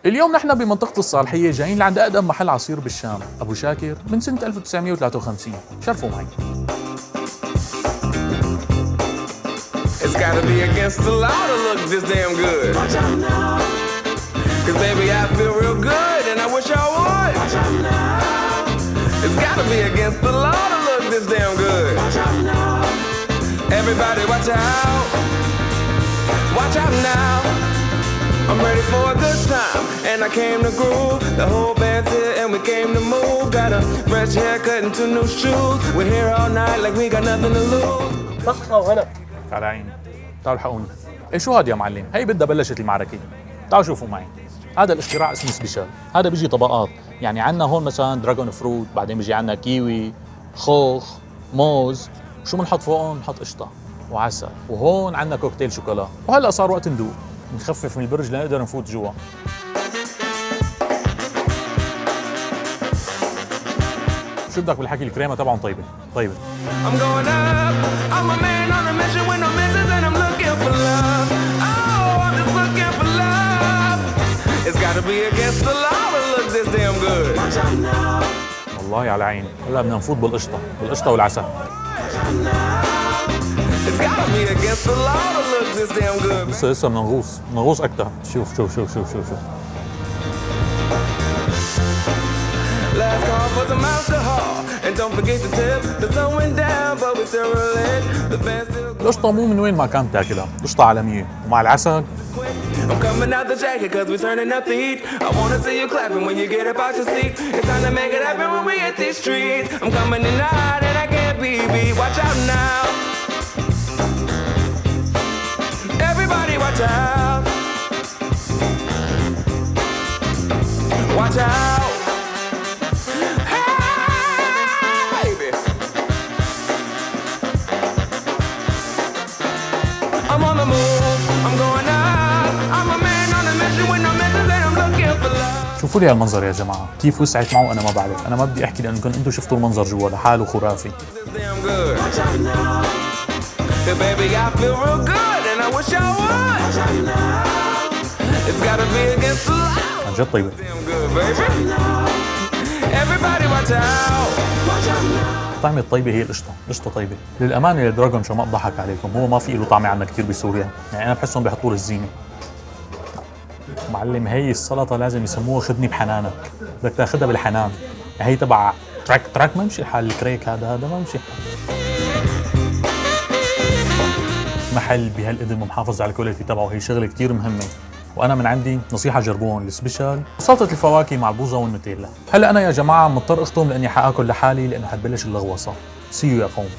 اليوم نحن بمنطقة الصالحية جايين لعند أقدم محل عصير بالشام، أبو شاكر، من سنة 1953. شرفوا معي. It's gotta be against the law to look this damn good. Cause baby I feel real good and I wish I would. It's gotta be against the law to look this damn good. Everybody watch out. Watch out now. I'm ready for a good time and I came to groove. The whole band's here and we came to move. Got a fresh haircut and 2 new shoes. We're here all night like we got nothing to lose. فخة وهنا. على عيني. تعالوا الحقوني. ايه شو هاد يا معلم؟ هي بدها بلشت المعركة. تعالوا شوفوا معي. هذا الاختراع اسمه سبيشال. هذا بيجي طبقات، يعني عندنا هون مثلا دراجون فروت، بعدين بيجي عندنا كيوي، خوخ، موز، شو بنحط فوقهم؟ بنحط قشطة وعسل، وهون عندنا كوكتيل شوكولا، وهلا صار وقت ندوق، نخفف من البرج لنقدر نفوت جوا. شو بدك بالحكي؟ الكريمة طبعا طيبة. طيبة. I'm going up. I'm a man on a mission with no missions and I'm looking for love. Oh, I'm just looking for love. It's gotta be against the law to look this damn good. والله على عيني. هلا بدنا نفوت بالقشطة والعسل. It's gotta be against the law to look this damn good. لسه بدنا نغوص أكتر. شوف. Last call for some alcohol and don't forget to tip. The sun went down but we still rolling. The band still القشطة مو من وين ما كانت تاكلها، قشطة عالمية ومع العسل. I'm coming out the jacket cause we're turning up the heat. I wanna see you clapping when you get up out your seat. It's time to make it happen when we hit these streets. I'm coming in hot and I can't be beat. Watch out now. Everybody watch out. Watch out. Hey, baby. I'm on the move. I'm going up. I'm a man on a mission with no missions and I'm looking for love. شوفوا لي هالمنظر يا جماعة، كيف وسعت معه أنا ما بعرف، أنا ما بدي أحكي لأنكم أنتم شفتوا المنظر جوا لحاله خرافي. Damn good. Hey, baby, I feel real good and I wish I would. It's gotta be against the law. عن جد طيبة. Damn good, baby. Everybody watch out. الطعمة الطيبة هي القشطة طيبة. للأمانة يا دراجون شو ما أضحك عليكم، هو ما في له طعمة عنا كثير بسوريا، يعني أنا بحسهم بيحطوا له الزينة. معلم هي السلطة لازم يسموها خدني بحنانك، بدك تاخذها بالحنان. هي تبع تراك ما يمشي حال الكريك هذا ما يمشي حال. محل بهالقدم ومحافظ على الكواليتي تبعه، هي شغلة كتير مهمة، وأنا من عندي نصيحة جربوهم السبيشال سلطة الفواكه مع البوظة والنوتيلا. هلا أنا يا جماعة مضطر أختم لأني حآكل لحالي لأنه حتبلش اللغوصة. سيو يا قوم.